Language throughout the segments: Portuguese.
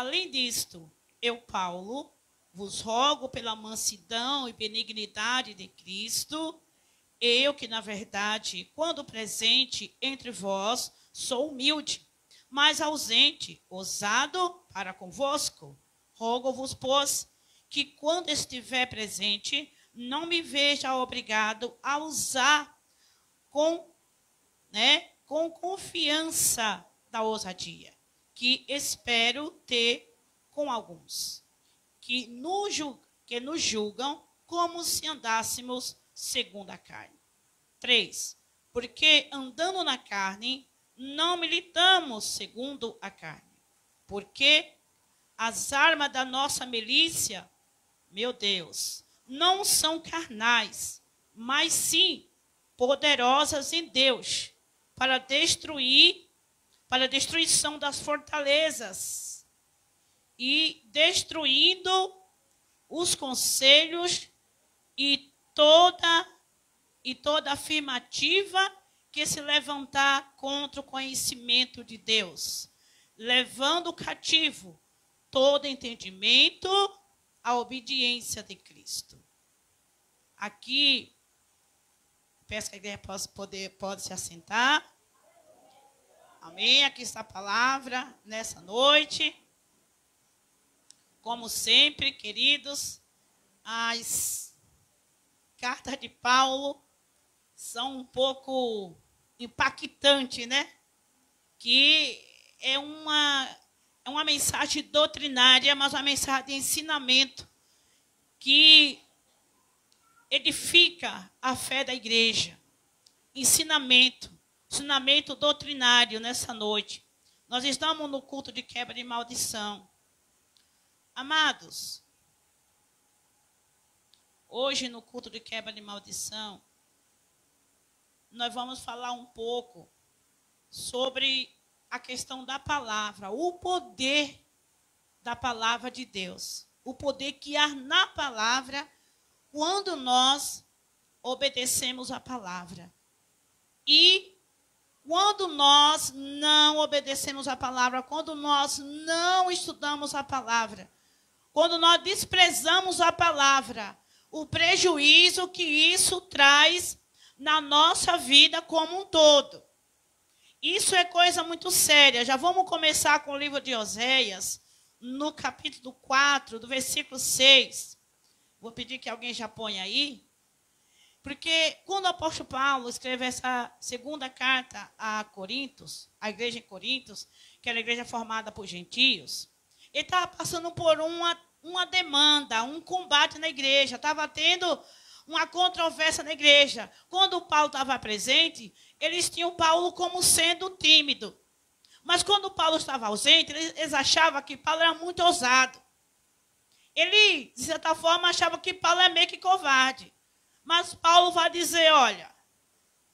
Além disto, eu, Paulo, vos rogo pela mansidão e benignidade de Cristo, eu que, na verdade, quando presente entre vós, sou humilde, mas ausente, ousado para convosco. Rogo-vos, pois, que quando estiver presente, não me veja obrigado a usar com confiança da ousadia, que espero ter com alguns, que nos julgam como se andássemos segundo a carne. 3. Porque andando na carne, não militamos segundo a carne. Porque as armas da nossa milícia, meu Deus, não são carnais, mas sim poderosas em Deus, para a destruição das fortalezas, e destruindo os conselhos e toda afirmativa que se levantar contra o conhecimento de Deus, levando cativo todo entendimento à obediência de Cristo. Aqui, peço que a igreja pode se assentar. Amém. Aqui está a palavra nessa noite. Como sempre, queridos, as cartas de Paulo são um pouco impactantes, né? Que é uma mensagem doutrinária, mas uma mensagem de ensinamento que edifica a fé da igreja. Ensinamento doutrinário nessa noite. Nós estamos no culto de quebra de maldição. Amados, hoje no culto de quebra de maldição, nós vamos falar um pouco sobre a questão da palavra, o poder da palavra de Deus, o poder que há na palavra quando nós obedecemos a palavra. E quando nós não obedecemos a palavra, quando nós não estudamos a palavra, quando nós desprezamos a palavra, o prejuízo que isso traz na nossa vida como um todo. Isso é coisa muito séria. Já vamos começar com o livro de Oséias, no capítulo 4, do versículo 6. Vou pedir que alguém já ponha aí. Porque quando o apóstolo Paulo escreve essa segunda carta a Coríntios, a igreja em Coríntios, que era a igreja formada por gentios, ele estava passando por uma demanda, um combate na igreja, estava tendo uma controvérsia na igreja. Quando Paulo estava presente, eles tinham Paulo como sendo tímido. Mas quando Paulo estava ausente, eles achavam que Paulo era muito ousado. Ele, de certa forma, achava que Paulo é meio que covarde. Mas Paulo vai dizer, olha,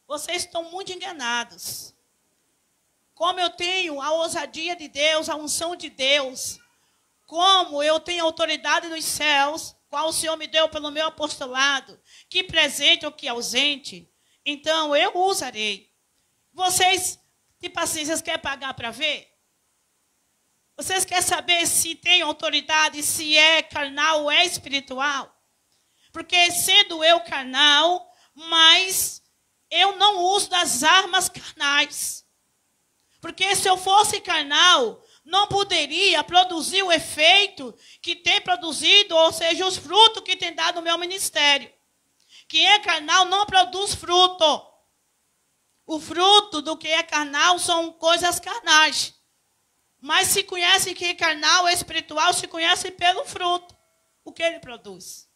vocês estão muito enganados. Como eu tenho a ousadia de Deus, a unção de Deus, como eu tenho a autoridade dos céus, qual o Senhor me deu pelo meu apostolado, que presente ou que ausente, então eu usarei. Vocês, tipo assim, vocês querem pagar para ver? Vocês querem saber se tem autoridade, se é carnal ou é espiritual? Porque sendo eu carnal, mas eu não uso das armas carnais. Porque se eu fosse carnal, não poderia produzir o efeito que tem produzido, ou seja, os frutos que tem dado no meu ministério. Quem é carnal não produz fruto. O fruto do que é carnal são coisas carnais. Mas se conhece que é carnal, é espiritual, se conhece pelo fruto, o que ele produz.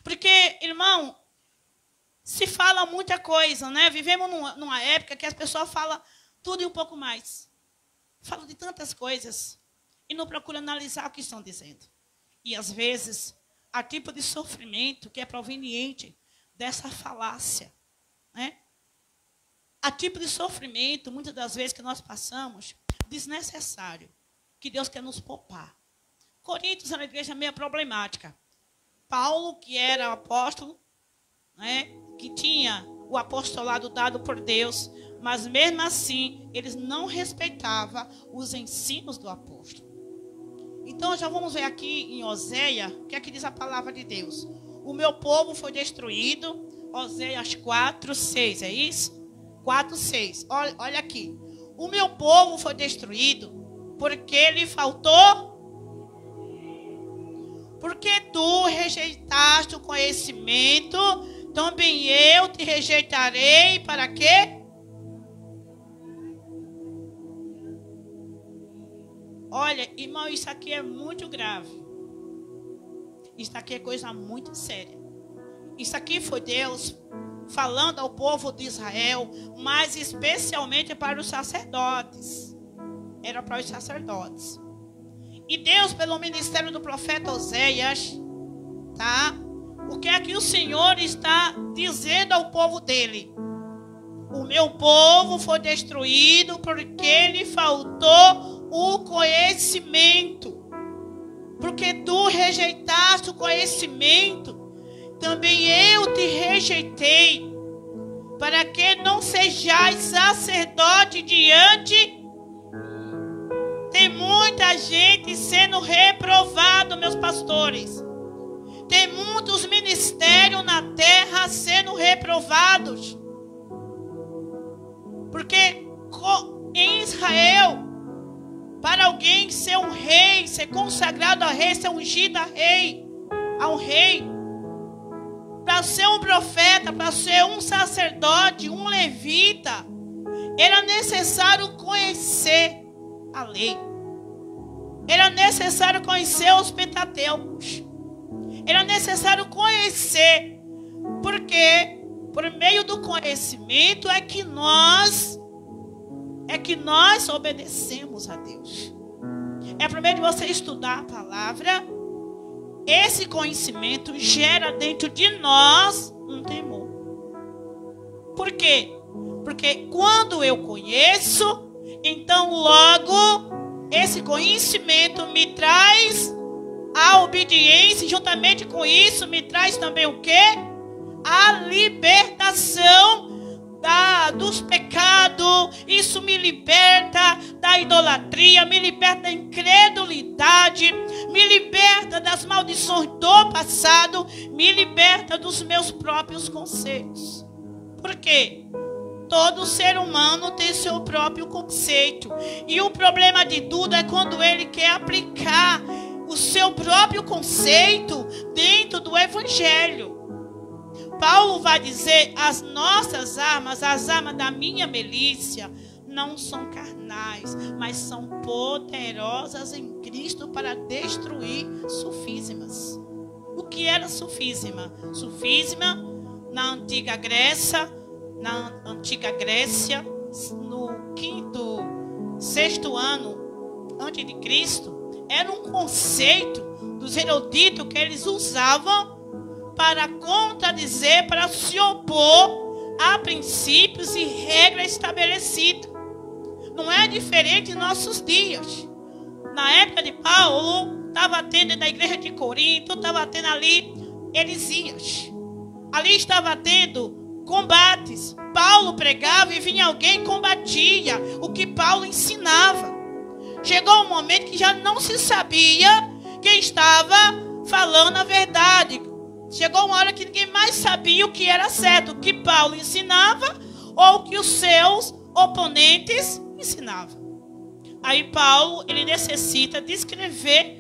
Porque, irmão, se fala muita coisa, né? Vivemos numa época que as pessoas falam tudo e um pouco mais. Falam de tantas coisas e não procuram analisar o que estão dizendo. E, às vezes, há tipo de sofrimento que é proveniente dessa falácia, né? Há tipo de sofrimento, muitas das vezes, que nós passamos, desnecessário, que Deus quer nos poupar. Coríntios era uma igreja meio problemática. Paulo, que era apóstolo, né, que tinha o apostolado dado por Deus, mas mesmo assim, eles não respeitavam os ensinos do apóstolo. Então já vamos ver aqui em Oséias, o que é que diz a palavra de Deus. O meu povo foi destruído, Oséias 4:6, é isso? 4:6, olha aqui. O meu povo foi destruído porque lhe faltou, porque tu rejeitaste o conhecimento, também eu te rejeitarei, para quê? Olha, irmão, isso aqui é muito grave. Isso aqui é coisa muito séria. Isso aqui foi Deus falando ao povo de Israel, mas especialmente para os sacerdotes. Era para os sacerdotes. E Deus, pelo ministério do profeta Oséias, tá? O que é que o Senhor está dizendo ao povo dele? O meu povo foi destruído porque lhe faltou o conhecimento. Porque tu rejeitaste o conhecimento, também eu te rejeitei, para que não sejais sacerdote diante. Tem muita gente sendo reprovado, meus pastores. Tem muitos ministérios na terra sendo reprovados. Porque em Israel, para alguém ser um rei, ser consagrado a rei, ser ungido a um rei, para ser um profeta, para ser um sacerdote, um levita, era necessário conhecer a lei. Era necessário conhecer os Pentateucos. Era necessário conhecer, porque por meio do conhecimento é que nós obedecemos a Deus. É por meio de você estudar a palavra. Esse conhecimento gera dentro de nós um temor. Por quê? Porque quando eu conheço, então logo esse conhecimento me traz a obediência, e juntamente com isso me traz também o quê? A libertação dos pecados. Isso me liberta da idolatria, me liberta da incredulidade, me liberta das maldições do passado, me liberta dos meus próprios conceitos. Por quê? Todo ser humano tem seu próprio conceito. E o problema de tudo é quando ele quer aplicar o seu próprio conceito dentro do evangelho. Paulo vai dizer: as nossas armas, as armas da minha milícia, não são carnais, mas são poderosas em Cristo para destruir sofismas. O que era sofisma? Sofisma na antiga Grécia, no sexto ano antes de Cristo, era um conceito dos eruditos que eles usavam para contradizer, para se opor a princípios e regras estabelecidas. Não é diferente em nossos dias. Na época de Paulo, estava tendo na igreja de Corinto, estava tendo ali heresias. Ali estava tendo combates. Paulo pregava e vinha alguém e combatia o que Paulo ensinava. Chegou um momento que já não se sabia quem estava falando a verdade. Chegou uma hora que ninguém mais sabia o que era certo, o que Paulo ensinava ou o que os seus oponentes ensinavam. Aí Paulo, ele necessita de escrever,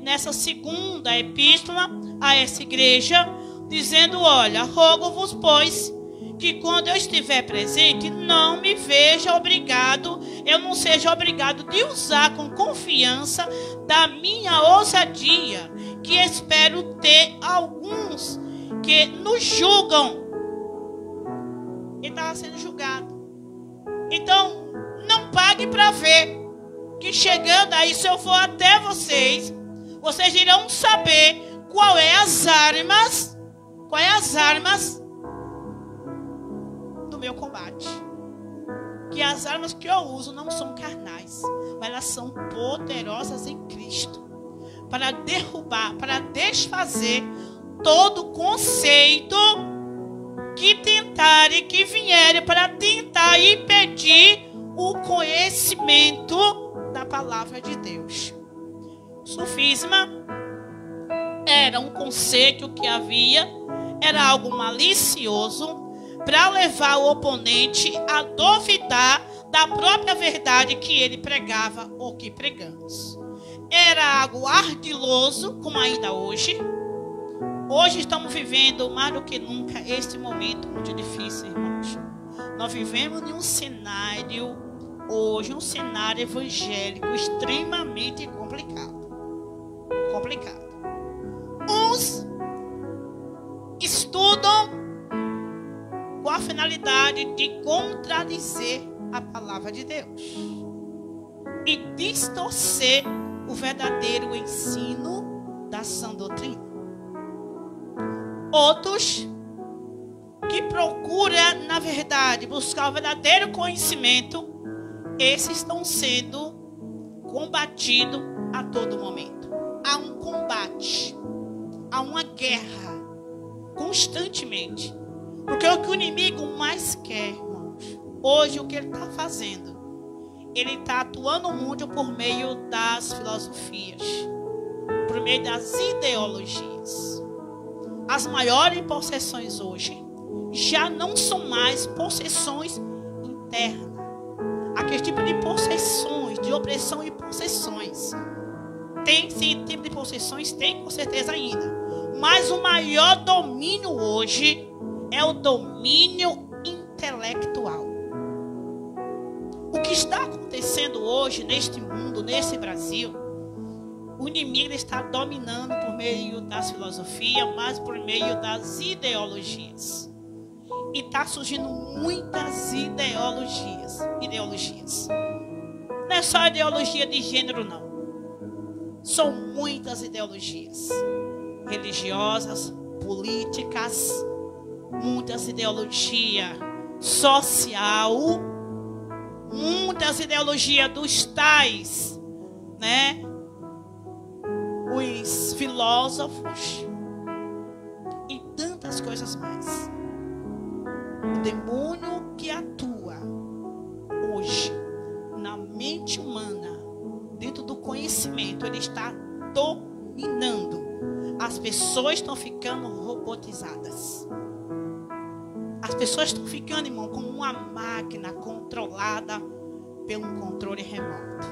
nessa segunda epístola a essa igreja, dizendo: olha, rogo-vos, pois, que quando eu estiver presente, não me veja obrigado, eu não seja obrigado de usar com confiança da minha ousadia, que espero ter alguns que nos julgam. Ele estava sendo julgado. Então, não pague para ver que chegando aí, se eu for até vocês irão saber qual é as armas do meu combate. Que as armas que eu uso não são carnais, mas elas são poderosas em Cristo, para derrubar, para desfazer todo conceito que tentarem, que vierem para tentar impedir o conhecimento da palavra de Deus. Sofisma era um conceito que havia, era algo malicioso para levar o oponente a duvidar da própria verdade que ele pregava ou que pregamos. Era algo ardiloso, como ainda hoje. Hoje estamos vivendo mais do que nunca este momento muito difícil, irmãos. Nós vivemos em um cenário, hoje, um cenário evangélico extremamente complicado. Uns estudam com a finalidade de contradizer a palavra de Deus e distorcer o verdadeiro ensino da sã doutrina. Outros que procuram, na verdade, buscar o verdadeiro conhecimento, esses estão sendo combatidos a todo momento. Há um combate, há uma guerra constantemente. Porque o que o inimigo mais quer, irmãos, hoje o que ele está fazendo, ele está atuando no mundo por meio das filosofias, por meio das ideologias. As maiores possessões hoje já não são mais possessões internas. Aquele tipo de possessões, de opressão e possessões. Tem sim tipo de possessões, tem com certeza ainda. Mas o maior domínio hoje é o domínio intelectual. O que está acontecendo hoje neste mundo, nesse Brasil, o inimigo está dominando por meio das filosofias, mas por meio das ideologias. E está surgindo muitas ideologias. Não é só ideologia de gênero, não. São muitas ideologias. Religiosas, políticas, muitas ideologias social, muitas ideologias dos tais, né? Os filósofos e tantas coisas mais. O demônio que atua hoje na mente humana, dentro do conhecimento, ele está dominando. As pessoas estão ficando robotizadas. As pessoas estão ficando, irmão, como uma máquina controlada pelo controle remoto.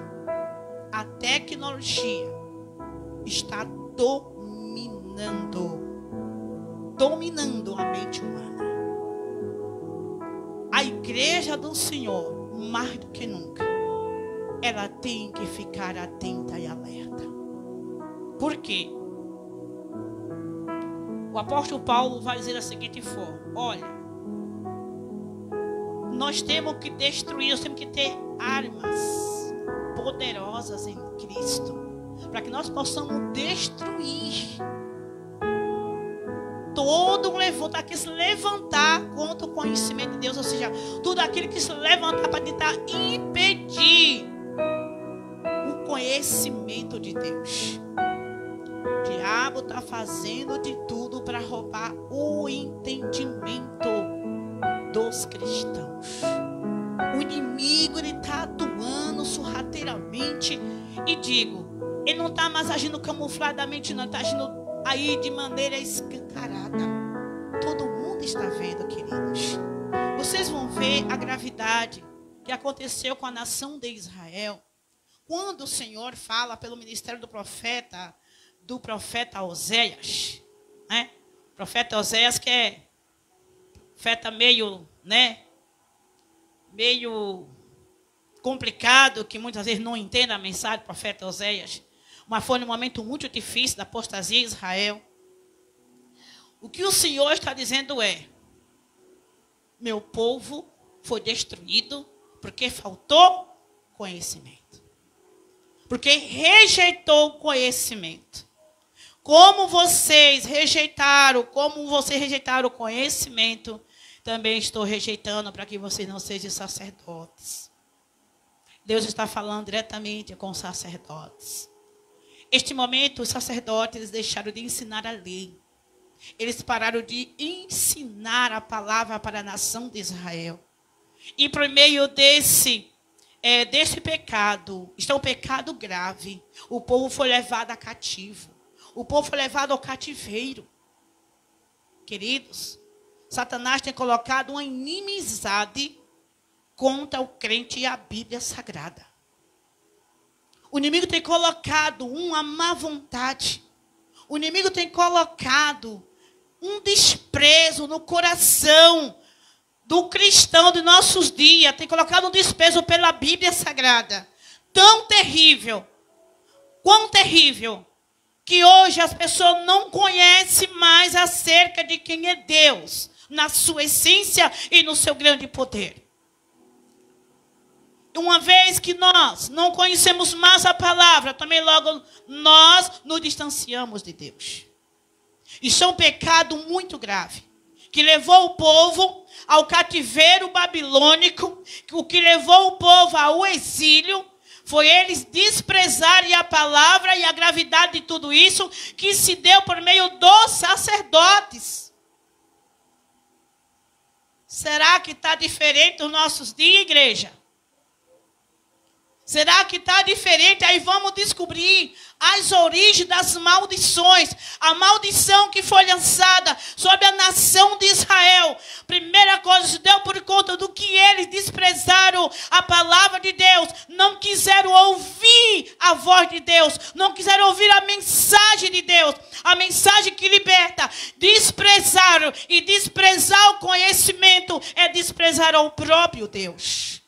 A tecnologia está dominando a mente humana. A igreja do Senhor, mais do que nunca, ela tem que ficar atenta e alerta. Por quê? O apóstolo Paulo vai dizer da seguinte forma: olha, nós temos que destruir, nós temos que ter armas poderosas em Cristo, para que nós possamos destruir todo um levantar que se levantar contra o conhecimento de Deus, ou seja, tudo aquilo que se levantar para tentar impedir o conhecimento de Deus. O diabo está fazendo de tudo para roubar o entendimento dos cristãos. O inimigo está atuando sorrateiramente, e digo, ele não está mais agindo camufladamente, não, está agindo aí de maneira escancarada. Todo mundo está vendo, queridos. Vocês vão ver a gravidade que aconteceu com a nação de Israel, quando o Senhor fala pelo ministério do profeta Oséias, né? O profeta Oséias, que é profeta meio complicado, que muitas vezes não entende a mensagem do profeta Oséias. Mas foi um momento muito difícil da apostasia em Israel. O que o Senhor está dizendo é: meu povo foi destruído porque faltou conhecimento. Porque rejeitou o conhecimento. Como vocês rejeitaram o conhecimento, também estou rejeitando para que vocês não sejam sacerdotes. Deus está falando diretamente com os sacerdotes. Neste momento, os sacerdotes deixaram de ensinar a lei. Eles pararam de ensinar a palavra para a nação de Israel. E por meio desse pecado, está um pecado grave. O povo foi levado a cativo. O povo foi levado ao cativeiro. Queridos, Satanás tem colocado uma inimizade contra o crente e a Bíblia Sagrada. O inimigo tem colocado uma má vontade. O inimigo tem colocado um desprezo no coração do cristão de nossos dias. Tem colocado um desprezo pela Bíblia Sagrada. Tão terrível. Quão terrível. Que hoje as pessoas não conhecem mais acerca de quem é Deus. Na sua essência e no seu grande poder. Uma vez que nós não conhecemos mais a palavra, também logo nós nos distanciamos de Deus. Isso é um pecado muito grave, que levou o povo ao cativeiro babilônico, o que levou o povo ao exílio, foi eles desprezarem a palavra e a gravidade de tudo isso, que se deu por meio dos sacerdotes. Será que está diferente nos nossos dias, igreja? Será que está diferente? Aí vamos descobrir as origens das maldições. A maldição que foi lançada sobre a nação de Israel. Primeira coisa, se deu por conta do que eles desprezaram a palavra de Deus. Não quiseram ouvir a voz de Deus. Não quiseram ouvir a mensagem de Deus. A mensagem que liberta. Desprezaram. E desprezar o conhecimento é desprezar ao próprio Deus.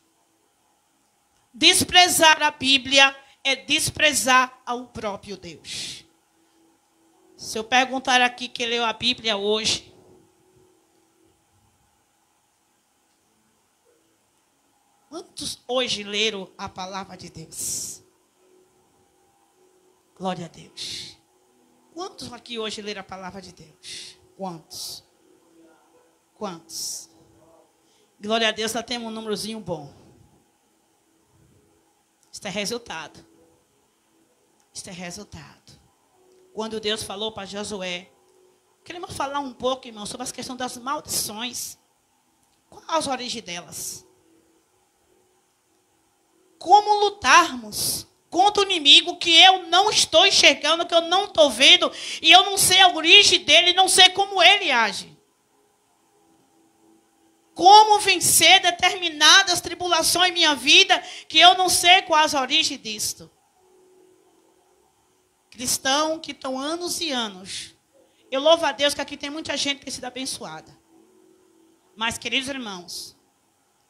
Desprezar a Bíblia é desprezar ao próprio Deus. Se eu perguntar aqui quem leu a Bíblia hoje, quantos hoje leram a palavra de Deus? Glória a Deus. Quantos aqui hoje leram a palavra de Deus? Quantos? Quantos? Glória a Deus, nós temos um númerozinho bom. Isto é resultado. Isto é resultado. Quando Deus falou para Josué, queremos falar um pouco, irmão, sobre a questão das maldições. Quais as origens delas? Como lutarmos contra o inimigo que eu não estou enxergando, que eu não estou vendo, e eu não sei a origem dele, não sei como ele age. Como vencer determinadas tribulações em minha vida que eu não sei quais as origens disto. Cristão que estão anos e anos. Eu louvo a Deus que aqui tem muita gente que tem sido abençoada. Mas, queridos irmãos,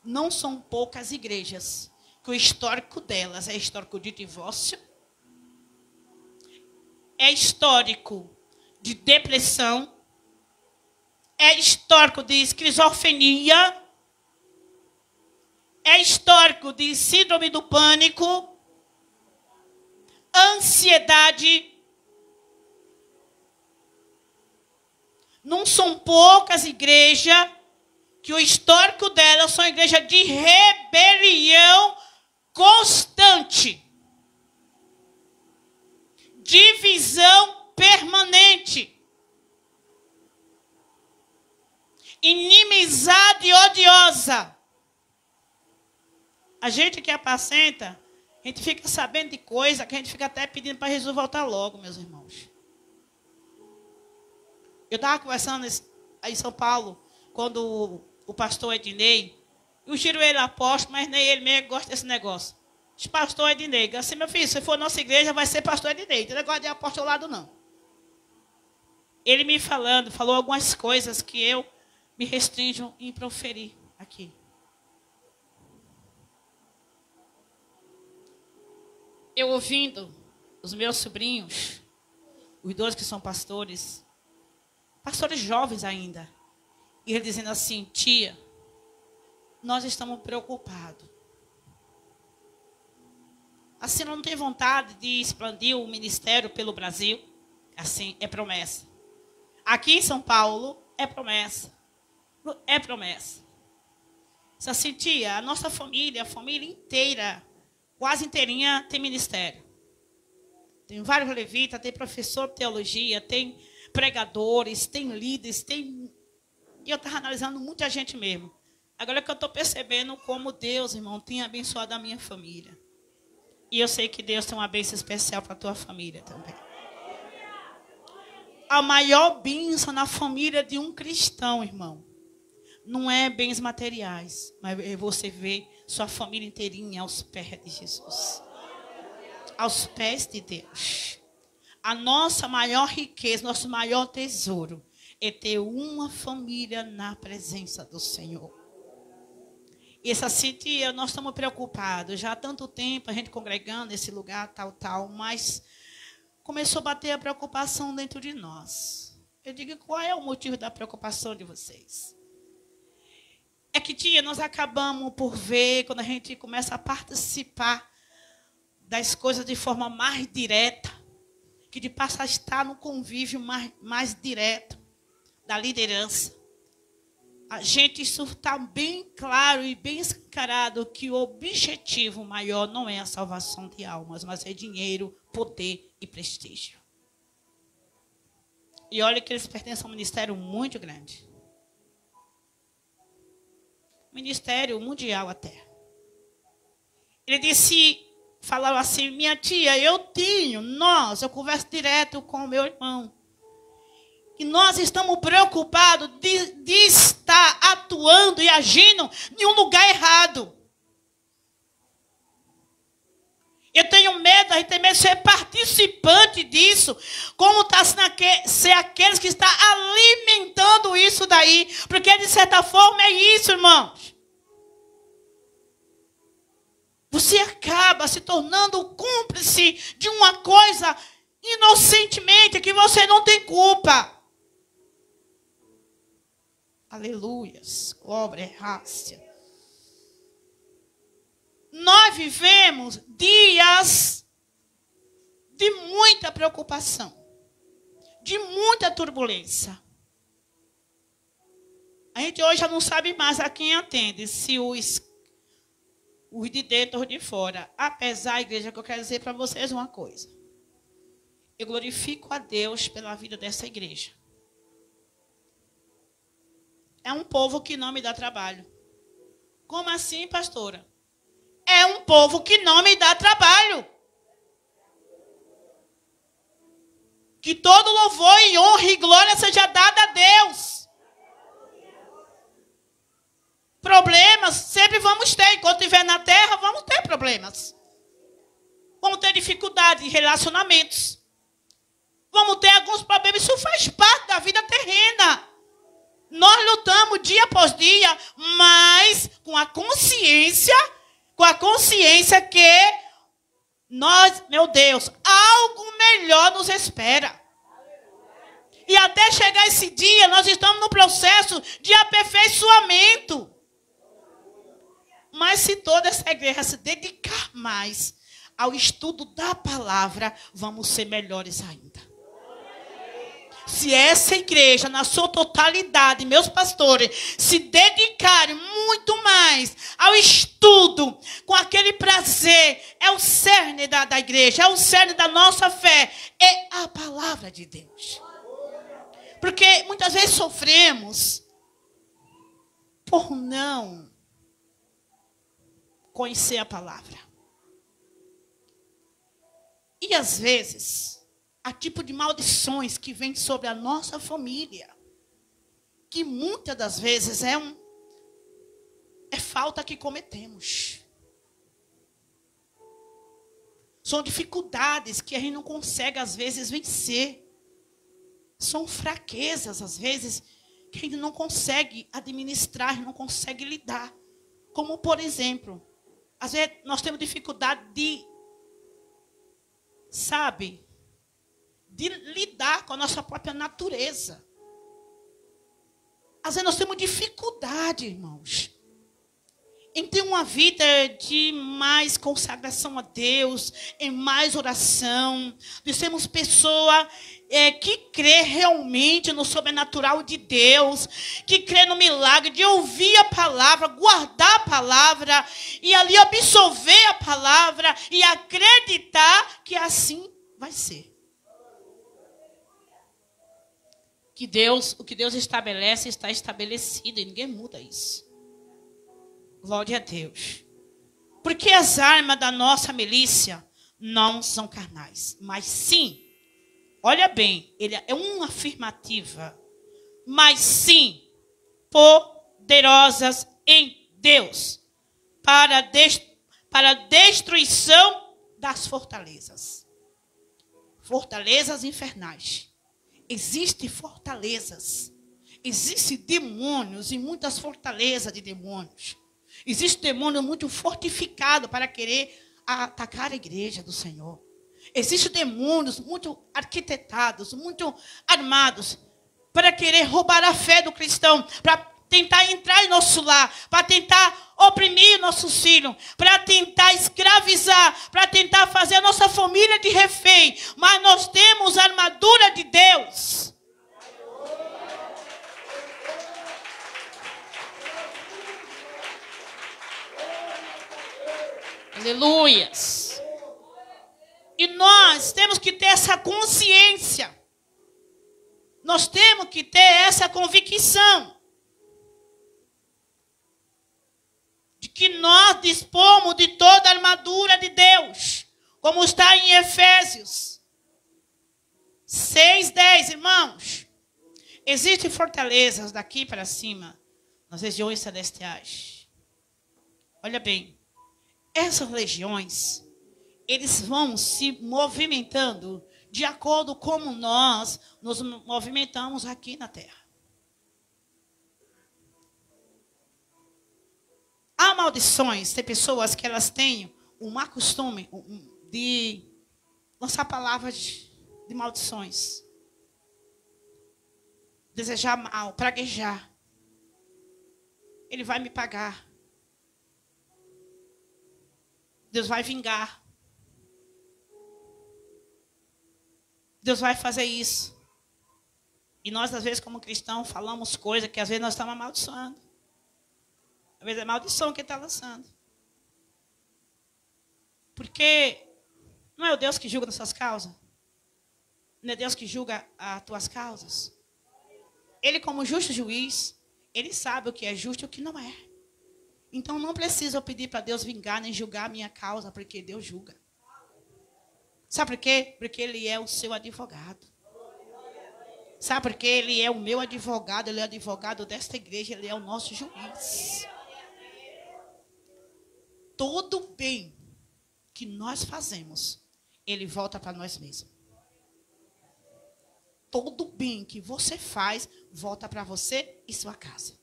não são poucas igrejas que o histórico delas é histórico de divórcio, é histórico de depressão, é histórico de esquizofrenia, é histórico de síndrome do pânico, ansiedade. Não são poucas igrejas que o histórico delas são igrejas de rebelião constante, divisão permanente, inimizade odiosa. A gente que apacenta, a gente fica sabendo de coisa que a gente fica até pedindo para Jesus voltar logo, meus irmãos. Eu estava conversando aí em São Paulo, quando o pastor Ednei, eu giro ele apóstolo, mas nem ele mesmo gosta desse negócio. Diz, pastor Ednei, assim, meu filho, se for nossa igreja, vai ser pastor Ednei, não tem negócio de apostolado, não. Ele me falou algumas coisas que eu me restringo em proferir aqui. Eu ouvindo os meus sobrinhos, os dois que são pastores jovens ainda, e ele dizendo assim, tia, nós estamos preocupados. Assim, não tem vontade de expandir o ministério pelo Brasil? Assim, é promessa. Aqui em São Paulo, é promessa. É promessa. Diz assim, tia, a nossa família, a família inteira, quase inteirinha, tem ministério. Tem vários levitas, tem professor de teologia, tem pregadores, tem líderes, tem... E eu estava analisando muita gente mesmo. Agora que eu estou percebendo como Deus, irmão, tem abençoado a minha família. E eu sei que Deus tem uma bênção especial para a tua família também. A maior bênção na família de um cristão, irmão, não é bens materiais, mas é você ver sua família inteirinha aos pés de Jesus. Aos pés de Deus. A nossa maior riqueza, nosso maior tesouro é ter uma família na presença do Senhor. E essa tia, nós estamos preocupados. Já há tanto tempo a gente congregando nesse lugar, tal, mas começou a bater a preocupação dentro de nós. Eu digo, qual é o motivo da preocupação de vocês? É que, tia, nós acabamos por ver, quando a gente começa a participar das coisas de forma mais direta, que de passar a estar no convívio mais direto da liderança. A gente, isso está bem claro e bem escancarado que o objetivo maior não é a salvação de almas, mas é dinheiro, poder e prestígio. E olha que eles pertencem a um ministério muito grande. Ministério mundial até. Ele disse, falava assim, minha tia, eu converso direto com o meu irmão. E nós estamos preocupados de estar atuando e agindo em um lugar errado. Eu tenho medo, a gente tem medo de ser participante disso. Como está ser aqueles que estão alimentando isso daí. Porque, de certa forma, é isso, irmãos. Você acaba se tornando cúmplice de uma coisa inocentemente que você não tem culpa. Aleluias. Glória, raça. Nós vivemos dias de muita preocupação, de muita turbulência. A gente hoje já não sabe mais a quem atende, se os de dentro ou de fora. Apesar, igreja, que eu quero dizer para vocês uma coisa. Eu glorifico a Deus pela vida dessa igreja. É um povo que não me dá trabalho. Como assim, pastora? É um povo que não me dá trabalho. Que todo louvor e honra e glória seja dada a Deus. Problemas sempre vamos ter. Enquanto estiver na terra, vamos ter problemas. Vamos ter dificuldade em relacionamentos. Vamos ter alguns problemas. Isso faz parte da vida terrena. Nós lutamos dia após dia, mas com a consciência que nós, meu Deus, algo melhor nos espera. E até chegar esse dia, nós estamos no processo de aperfeiçoamento. Mas se toda essa igreja se dedicar mais ao estudo da palavra, vamos ser melhores ainda. Se essa igreja, na sua totalidade, meus pastores, se dedicarem muito mais ao estudo, com aquele prazer, é o cerne da igreja, é o cerne da nossa fé, é a palavra de Deus. Porque muitas vezes sofremos por não conhecer a palavra. E às vezes, há tipo de maldições que vêm sobre a nossa família, que muitas das vezes é falta que cometemos. São dificuldades que a gente não consegue, às vezes, vencer. São fraquezas, às vezes, que a gente não consegue administrar, não consegue lidar. Como, por exemplo, às vezes nós temos dificuldade de lidar com a nossa própria natureza. Às vezes nós temos dificuldade, irmãos, em ter uma vida de mais consagração a Deus, em mais oração, de sermos pessoas que crê realmente no sobrenatural de Deus, que crê no milagre, de ouvir a palavra, guardar a palavra, e ali absorver a palavra e acreditar que assim vai ser. O que Deus estabelece está estabelecido e ninguém muda isso. Glória a Deus. Porque as armas da nossa milícia não são carnais, mas sim, olha bem, ele é uma afirmativa, mas sim, poderosas em Deus, para a destruição das fortalezas. Fortalezas infernais. Existem fortalezas. Existem demônios e muitas fortalezas de demônios. Existe demônio muito fortificado para querer atacar a igreja do Senhor. Existem demônios muito arquitetados, muito armados, para querer roubar a fé do cristão, para tentar entrar em nosso lar, para tentar oprimir nossos filhos, para tentar escravizar, para tentar fazer a nossa família de refém. Mas nós temos a armadura de Deus. Aleluias. E nós temos que ter essa consciência. Nós temos que ter essa convicção de que nós dispomos de toda a armadura de Deus, como está em Efésios 6:10, irmãos. Existem fortalezas daqui para cima, nas regiões celestiais. Olha bem, essas legiões, eles vão se movimentando de acordo com como nós nos movimentamos aqui na terra. Há maldições, tem pessoas que elas têm um má costume de lançar palavras de maldições. Desejar mal, praguejar. Ele vai me pagar. Deus vai vingar. Deus vai fazer isso. E nós, às vezes, como cristãos, falamos coisas que às vezes nós estamos amaldiçoando. Às vezes é maldição que ele está lançando. Porque não é o Deus que julga nas suas causas. Não é Deus que julga as tuas causas. Ele, como justo juiz, ele sabe o que é justo e o que não é. Então, não precisa eu pedir para Deus vingar nem julgar a minha causa, porque Deus julga. Sabe por quê? Porque Ele é o seu advogado. Sabe por quê? Ele é o meu advogado, Ele é o advogado desta igreja, Ele é o nosso juiz. Todo bem que nós fazemos, Ele volta para nós mesmos. Todo bem que você faz, volta para você e sua casa.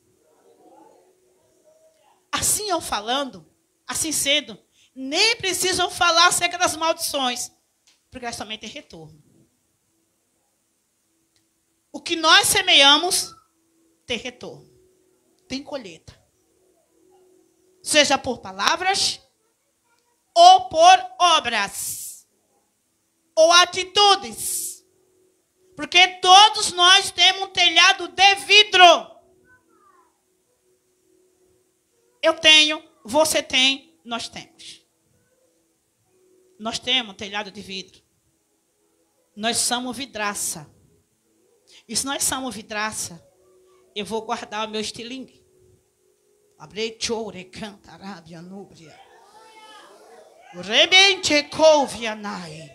Assim eu falando, assim cedo, nem preciso falar acerca das maldições, porque elas também têm retorno. O que nós semeamos, tem retorno. Tem colheita. Seja por palavras, ou por obras, ou atitudes. Porque todos nós temos um telhado de vidro. Eu tenho, você tem, nós temos. Nós temos um telhado de vidro. Nós somos vidraça. E se nós somos vidraça, eu vou guardar o meu estilingue. Abre chore canta rábia núbria. Rebente couvianai.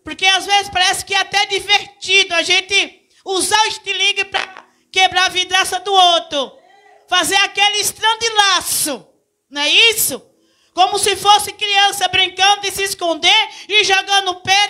Porque às vezes parece que é até divertido a gente usar o estilingue para quebrar a vidraça do outro. Fazer aquele estrandilhaço. Não é isso? Como se fosse criança brincando de se esconder e jogando pedra